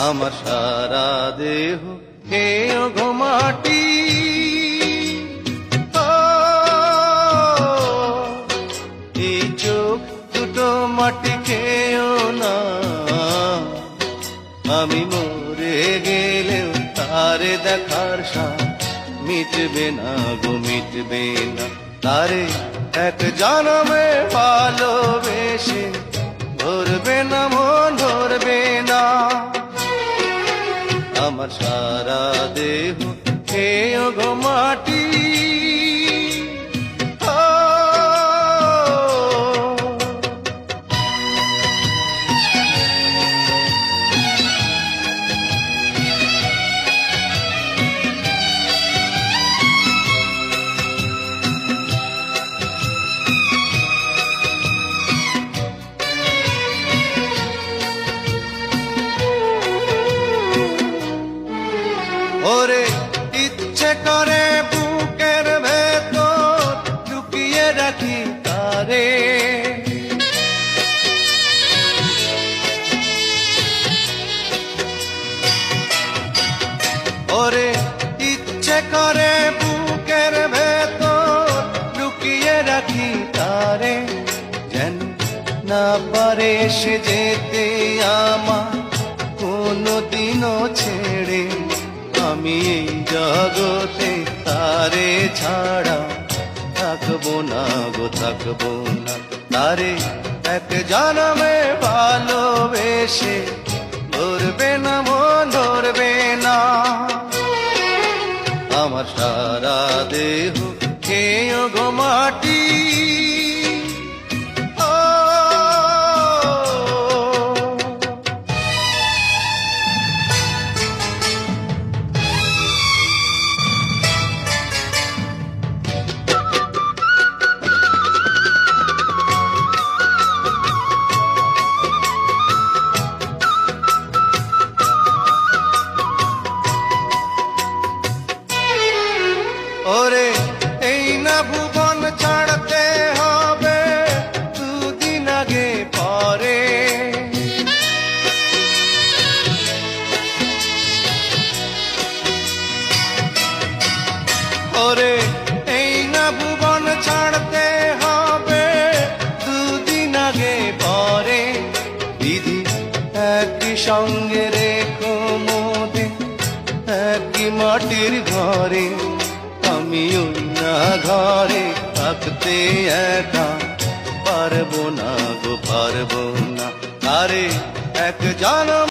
আমার সারা দেহ খেয়ে গো মাটি। এই চোখ দুটো মাটি খেয়েও না, আমি মরে গেলেও তারে দেখার সাথ মিটবে না গো, মিটবে না। তারে এক জনমে ভালোবেসে ধরবে না মন, ধরবে না। আমার সারা দেহ খেয়ে গো মাটি। ওরে ইচ্ছে করে বুকের ভেতর লুকিয়ে রাখি তারে, ওরে ইচ্ছে করে বুকের ভেতর লুকিয়ে রাখি তারে, যেন না পারে সে যেতে আমার কোনদিনও ছেড়ে। আমি এই জগতে তারে ছাড়া থাকবো না গো, থাকবো না। তারে এক জনমে ভালোবেসে ধরবে না মন, ধরবে না। আমার সারা দেহ খেয়ে গো মাটি। ওরে এই না ভুবন ছাড়তে হবে দুদিন আগে পরে, ওরে এই না ভুবন ছাড়তে হবে দুদিন আগে পরে। দিদি একই সঙ্গে রেখো মোদের একই মাটির ঘরে, আমি ওই না ঘরে থাকতে একা পারবো না গো, পারবো না। আরে এক জনম